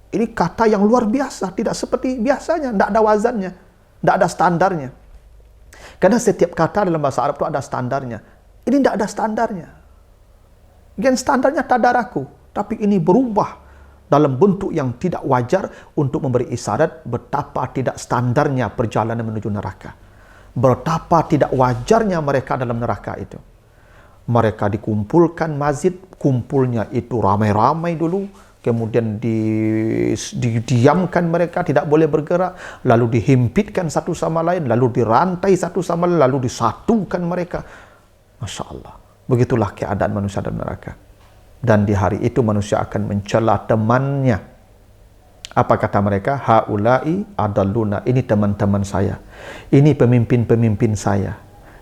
Ini kata yang luar biasa, tidak seperti biasanya, tidak ada wazannya, tidak ada standarnya. Karena setiap kata dalam bahasa Arab itu ada standarnya. Ini tidak ada standarnya. Gen standarnya tadaraku, tapi ini berubah dalam bentuk yang tidak wajar untuk memberi isyarat betapa tidak standarnya perjalanan menuju neraka. Betapa tidak wajarnya mereka dalam neraka itu. Mereka dikumpulkan mazid, kumpulnya itu ramai-ramai dulu, kemudian didiamkan mereka, tidak boleh bergerak, lalu dihimpitkan satu sama lain, lalu dirantai satu sama lain, lalu disatukan mereka. Masya Allah, begitulah keadaan manusia dalam neraka. Dan di hari itu manusia akan mencela temannya. Apa kata mereka? Haulai adalluna, ini teman-teman saya, ini pemimpin-pemimpin saya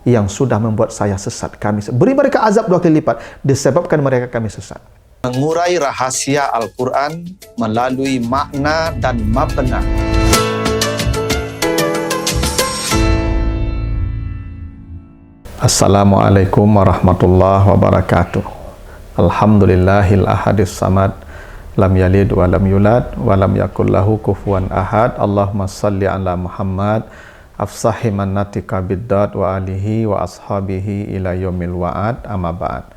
yang sudah membuat saya sesat. Kami beri mereka azab 2 kali lipat disebabkan mereka kami sesat. Mengurai rahasia Al-Quran melalui makna dan mabna. Assalamualaikum warahmatullahi wabarakatuh. Alhamdulillahil ahadis samad, lam yalid wa lam yulad wa lam yakul lahu kufuwan ahad. Allahumma salli ala Muhammad afsahi mannatika biddad wa alihi wa ashabihi ila yaumil wa'ad, amma ba'd.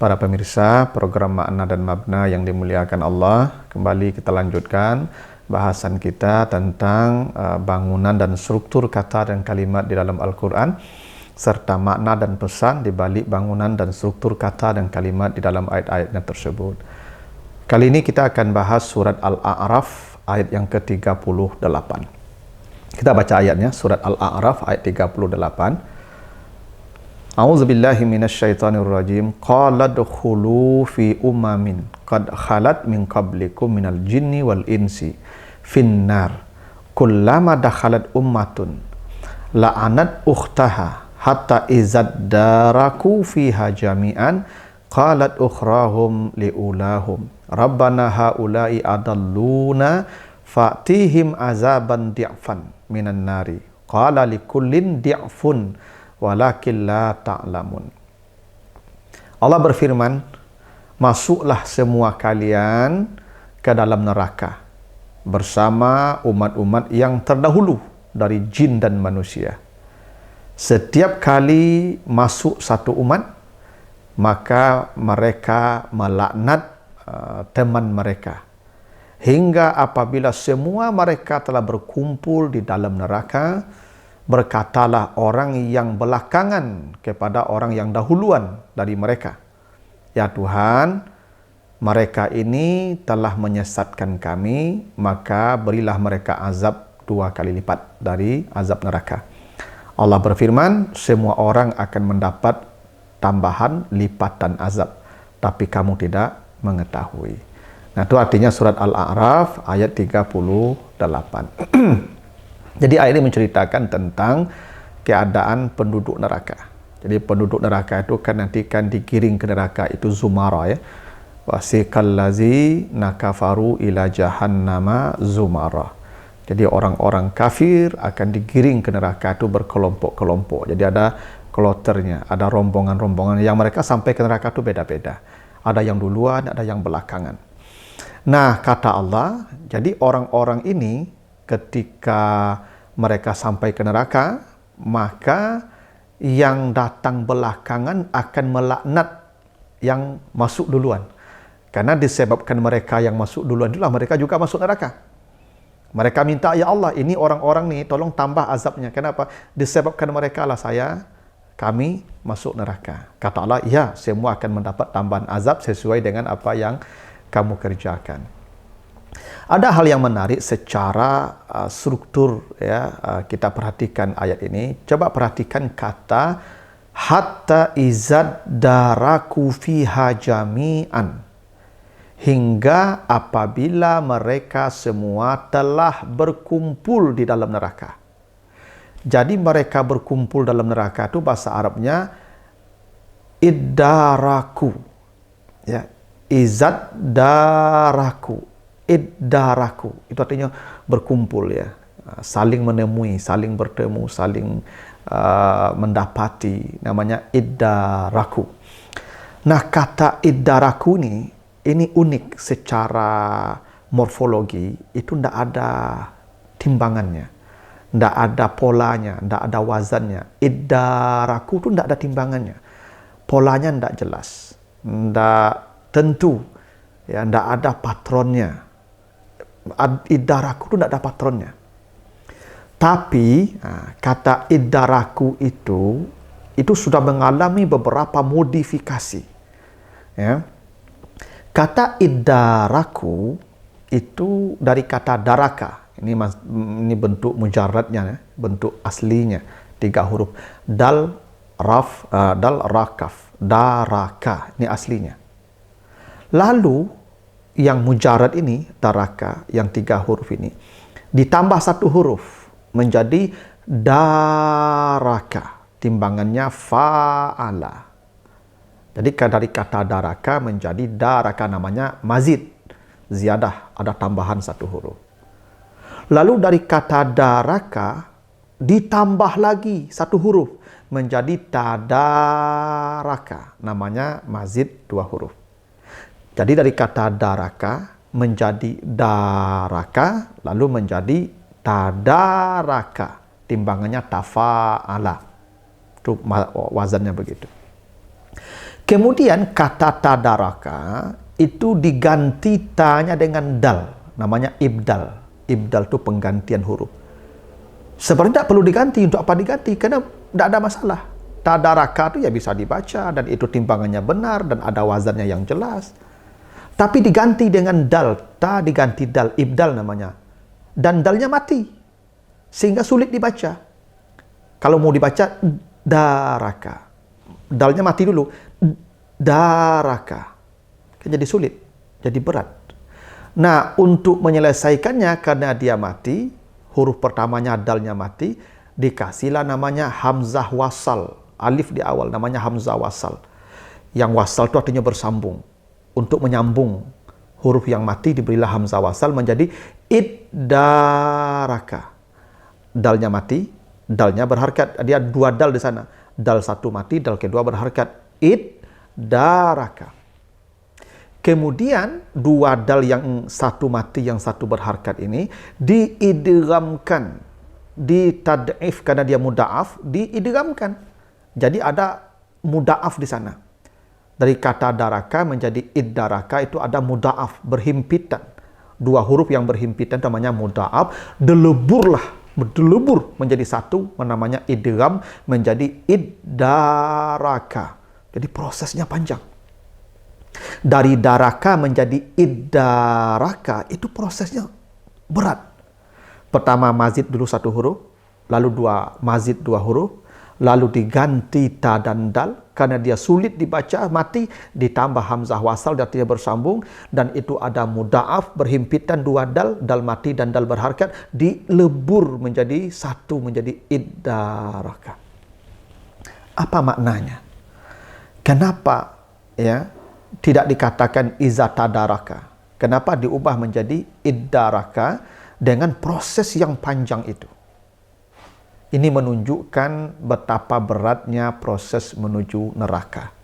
Para pemirsa program Makna dan Mabna yang dimuliakan Allah, kembali kita lanjutkan bahasan kita tentang bangunan dan struktur kata dan kalimat di dalam Al-Quran, serta makna dan pesan di balik bangunan dan struktur kata dan kalimat di dalam ayat-ayatnya tersebut. Kali ini kita akan bahas surat Al-A'raf ayat yang ke-38. Kita baca ayatnya, surat Al-A'raf ayat 38. A'udzubillahi minasyaitonirrajim. Qala dukhulu fi umamin qad khalat min qablikum minal jinni wal insi finnar kullama dakhalat ummatun la'anat ukhtaha hatta izad daraku fiha jami'an qalat ukhrahum liulahum rabbana haula'i adalluna fa'tihim azaban di'fan minan nari qala likullin di'fun walakin la ta'lamun. Allah berfirman, masuklah semua kalian ke dalam neraka bersama umat-umat yang terdahulu dari jin dan manusia. Setiap kali masuk satu umat, maka mereka melaknat teman mereka. Hingga apabila semua mereka telah berkumpul di dalam neraka, berkatalah orang yang belakangan kepada orang yang dahuluan dari mereka, ya Tuhan, mereka ini telah menyesatkan kami, maka berilah mereka azab 2 kali lipat dari azab neraka. Allah berfirman, semua orang akan mendapat tambahan lipatan azab, tapi kamu tidak mengetahui. Nah, itu artinya surat Al-A'raf ayat 38. Jadi ayat ini menceritakan tentang keadaan penduduk neraka. Jadi penduduk neraka itu kan nanti kan digiring ke neraka, itu zumara ya. Wasiqallazi nakafaru ila jahannama zumara. Jadi orang-orang kafir akan digiring ke neraka itu berkelompok-kelompok. Jadi ada kloternya, ada rombongan-rombongan yang mereka sampai ke neraka itu beda-beda. Ada yang duluan, ada yang belakangan. Nah, kata Allah, jadi orang-orang ini ketika mereka sampai ke neraka, maka yang datang belakangan akan melaknat yang masuk duluan. Karena disebabkan mereka yang masuk duluan itulah mereka juga masuk neraka. Mereka minta, ya Allah, ini orang-orang nih tolong tambah azabnya. Kenapa? Disebabkan mereka lah kami masuk neraka. Kata Allah, ya, semua akan mendapat tambahan azab sesuai dengan apa yang kamu kerjakan. Ada hal yang menarik secara struktur ya, kita perhatikan ayat ini. Coba perhatikan kata hatta izad daraku fiha jami'an, hingga apabila mereka semua telah berkumpul di dalam neraka. Jadi mereka berkumpul dalam neraka itu bahasa Arabnya iddaraku. Ya, izad daraku, iddaraku. Itu artinya berkumpul ya. Saling menemui, saling bertemu, saling mendapati, namanya iddaraku. Nah, kata iddaraku ini unik secara morfologi itu tidak ada timbangannya, tidak ada polanya, tidak ada wazannya. Iddaraku itu tidak ada timbangannya, polanya tidak jelas, tidak tentu, ya, tidak ada patronnya. Iddaraku itu tidak ada patronnya. Tapi kata iddaraku itu sudah mengalami beberapa modifikasi. Ya. Kata iddaraku itu dari kata daraka. Ini bentuk mujarradnya, ya, bentuk aslinya 3 huruf. Dal, raf, dal, rakaf, daraka. Ini aslinya. Lalu yang mujarrad ini, daraka, yang 3 huruf ini, ditambah 1 huruf menjadi daraka. Timbangannya fa'ala. Jadi dari kata daraka menjadi daraka, namanya mazid. Ziyadah, ada tambahan 1 huruf. Lalu dari kata daraka ditambah lagi 1 huruf menjadi tadaraka, namanya mazid 2 huruf. Jadi dari kata daraka menjadi daraka, lalu menjadi tadaraka, timbangannya tafa'ala. Itu wazannya begitu. Kemudian kata tadaraka itu diganti tanya dengan dal, namanya ibdal. Ibdal itu penggantian huruf. Sebenarnya tidak perlu diganti. Untuk apa diganti? Karena tidak ada masalah. Tadaraka itu ya bisa dibaca, dan itu timbangannya benar, dan ada wazannya yang jelas. Tapi diganti dengan dal. Ta diganti dal, ibdal namanya. Dan dalnya mati, sehingga sulit dibaca. Kalau mau dibaca daraka, dalnya mati dulu. Daraka. Jadi sulit, jadi berat. Nah, untuk menyelesaikannya, karena dia mati, huruf pertamanya dalnya mati, dikasihlah namanya hamzah wasal. Alif di awal, namanya hamzah wasal. Yang wasal itu artinya bersambung. Untuk menyambung huruf yang mati, diberilah hamzah wasal menjadi iddaraka. Dalnya mati, dalnya berharkat. Dia 2 dal di sana. Dal 1 mati, dal kedua berharkat. Iddaraka. Kemudian 2 dal yang 1 mati, yang 1 berharkat ini diidghamkan, ditad'if karena dia muda'af, diidghamkan. Jadi ada muda'af di sana. Dari kata daraka menjadi iddaraka itu ada muda'af, berhimpitan. 2 huruf yang berhimpitan namanya muda'af, delebur menjadi 1, namanya idgham, menjadi iddaraka. Jadi prosesnya panjang. Dari daraka menjadi iddaraka itu prosesnya berat. Pertama mazid dulu 1 huruf, lalu 2 mazid 2 huruf, lalu diganti ta dan dal karena dia sulit dibaca, mati, ditambah hamzah wasal dan artinya bersambung, dan itu ada muda'af berhimpitan 2 dal, dal mati dan dal berharkat, dilebur menjadi 1, menjadi iddaraka. Apa maknanya? Kenapa ya tidak dikatakan iza tadaraka? Kenapa diubah menjadi iddaraka dengan proses yang panjang itu? Ini menunjukkan betapa beratnya proses menuju neraka.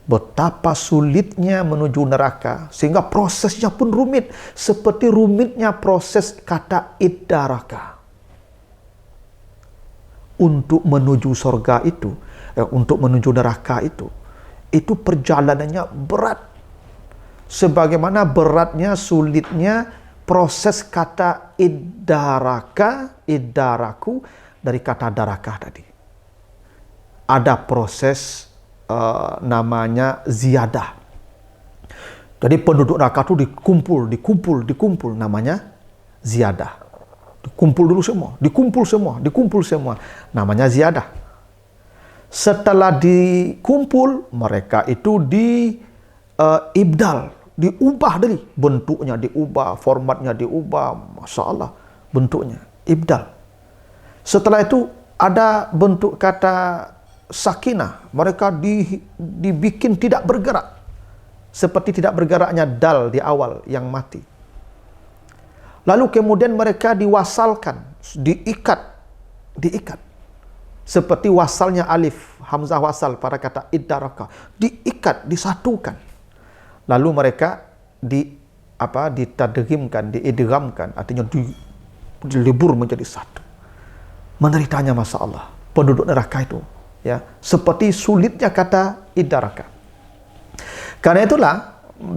Betapa sulitnya menuju neraka, sehingga prosesnya pun rumit. Seperti rumitnya proses kata iddaraka. Untuk menuju surga itu, untuk menuju neraka itu perjalanannya berat. Sebagaimana beratnya, sulitnya proses kata iddaraka, iddaraku, dari kata darakah tadi. Ada proses namanya ziyadah. Jadi penduduk neraka itu dikumpul, namanya ziyadah. Dikumpul semua, namanya ziyadah. Setelah dikumpul, mereka itu ibdal, diubah dari bentuknya, diubah, formatnya diubah, Masya Allah, bentuknya, ibdal. Setelah itu ada bentuk kata sakinah, mereka dibikin tidak bergerak, seperti tidak bergeraknya dal di awal yang mati. Lalu kemudian mereka diwasalkan, diikat, seperti wasalnya alif, hamzah wasal pada kata iddaraka, diikat, disatukan. Lalu mereka ditadghimkan, diidghamkan, artinya dilebur menjadi satu. Menderitanya masa Allah penduduk neraka itu, ya, seperti sulitnya kata idaraka. Karena itulah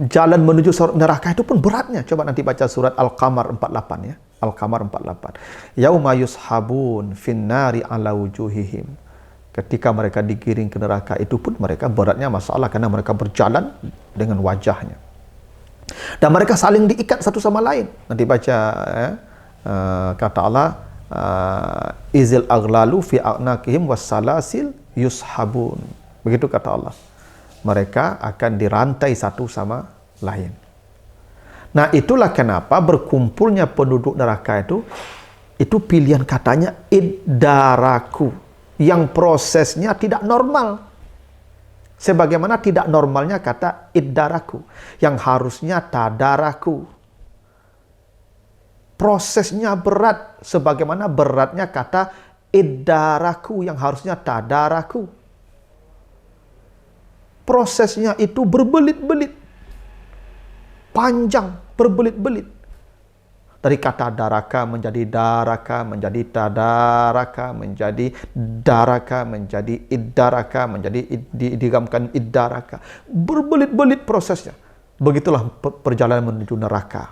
jalan menuju neraka itu pun beratnya. Coba nanti baca surat Al-Qamar 48 ya. Al-Qamar 48. Yauma yushabun finnari ala wujuhihim. Ketika mereka digiring ke neraka itu pun mereka beratnya masalah karena mereka berjalan dengan wajahnya. Dan mereka saling diikat satu sama lain. Nanti baca kata Allah izil aghlalu fi a'naqihim wassalasil yushabun. Begitu kata Allah. Mereka akan dirantai satu sama lain. Nah, itulah kenapa berkumpulnya penduduk neraka itu pilihan katanya iddaraku, yang prosesnya tidak normal. Sebagaimana tidak normalnya kata iddaraku, yang harusnya tadaraku. Prosesnya berat, sebagaimana beratnya kata iddaraku, yang harusnya tadaraku. Prosesnya itu berbelit-belit, panjang, berbelit-belit. Dari kata daraka menjadi daraka, menjadi tadaraka, menjadi daraka, menjadi iddaraka, menjadi diidghamkan iddaraka. Berbelit-belit prosesnya. Begitulah perjalanan menuju neraka.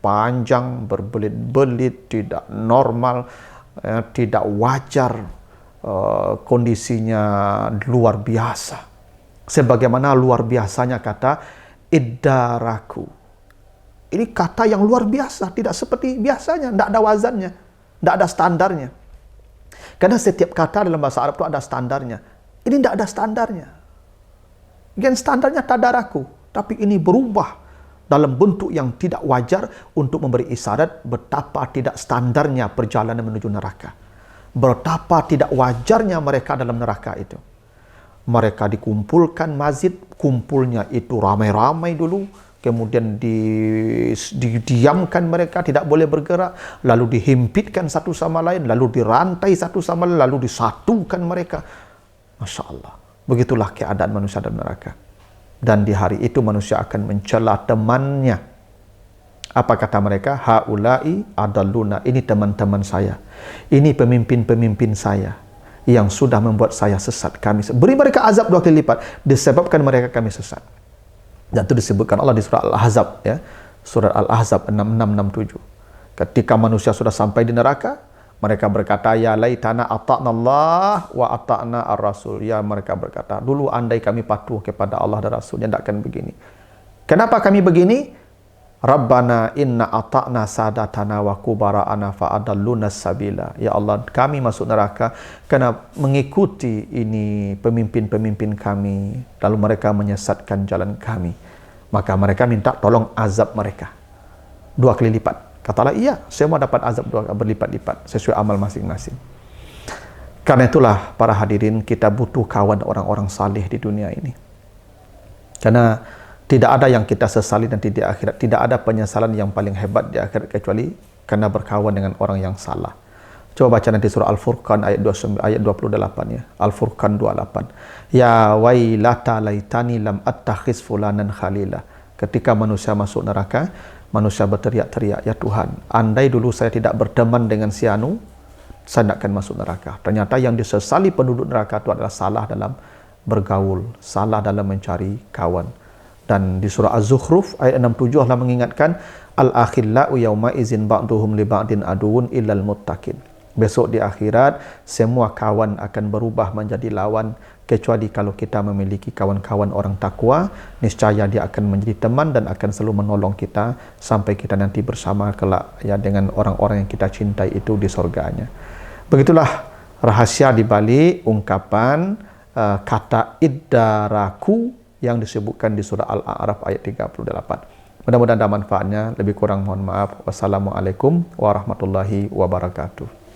Panjang, berbelit-belit, tidak normal, tidak wajar, kondisinya luar biasa. Sebagaimana luar biasanya kata iddaraku. Ini kata yang luar biasa, tidak seperti biasanya, tidak ada wazannya, tidak ada standarnya. Karena setiap kata dalam bahasa Arab itu ada standarnya. Ini tidak ada standarnya. Yang standarnya tadaraku, tapi ini berubah dalam bentuk yang tidak wajar untuk memberi isyarat betapa tidak standarnya perjalanan menuju neraka. Betapa tidak wajarnya mereka dalam neraka itu. Mereka dikumpulkan mazid, kumpulnya itu ramai-ramai dulu, kemudian didiamkan mereka, tidak boleh bergerak, lalu dihimpitkan satu sama lain, lalu dirantai satu sama lain, lalu disatukan mereka. Masya Allah, begitulah keadaan manusia dalam neraka. Dan di hari itu manusia akan mencela temannya. Apa kata mereka? Haulai adalluna, ini teman-teman saya, ini pemimpin-pemimpin saya yang sudah membuat saya sesat. Kami beri mereka azab 2 kali lipat disebabkan mereka kami sesat. Dan itu disebutkan Allah di surah Al-Ahzab ya. Surat Al-Ahzab 6667. Ketika manusia sudah sampai di neraka, mereka berkata, ya laitana ata'na Allah wa ata'na ar-rasul. Ya, mereka berkata, dulu andai kami patuh kepada Allah dan Rasulnya, tidak akan begini. Kenapa kami begini? Rabbana inna ata'na sadatana wa kubara'ana fa'adalluna sabila. Ya Allah, kami masuk neraka karena mengikuti ini pemimpin-pemimpin kami, lalu mereka menyesatkan jalan kami. Maka mereka minta tolong azab mereka 2 kali lipat. Katalah, iya, saya mau dapat azab 2 berlipat-lipat sesuai amal masing-masing. Karena itulah para hadirin, kita butuh kawan orang-orang saleh di dunia ini. Karena tidak ada yang kita sesali nanti di akhirat. Tidak ada penyesalan yang paling hebat di akhirat kecuali karena berkawan dengan orang yang salah. Coba baca nanti surah Al-Furqan ayat 28 ya. Al-Furqan 28. Ya wailata laitani lam attakhiz fulanan khalila. Ketika manusia masuk neraka, manusia berteriak-teriak, ya Tuhan, andai dulu saya tidak berteman dengan si anu, saya tidak akan masuk neraka. Ternyata yang disesali penduduk neraka itu adalah salah dalam bergaul, salah dalam mencari kawan. Dan di surah Az-Zukhruf ayat 67 Allah mengingatkan, al-akhillau yauma izin ba'duhum li ba'din aduun illal muttaqin. Besok di akhirat semua kawan akan berubah menjadi lawan kecuali kalau kita memiliki kawan-kawan orang takwa, niscaya dia akan menjadi teman dan akan selalu menolong kita sampai kita nanti bersama kelak ya dengan orang-orang yang kita cintai itu di surganya. Begitulah rahasia di balik ungkapan kata iddaraku yang disebutkan di surah Al-A'raf ayat 38. Mudah-mudahan ada manfaatnya. Lebih kurang mohon maaf. Wassalamualaikum warahmatullahi wabarakatuh.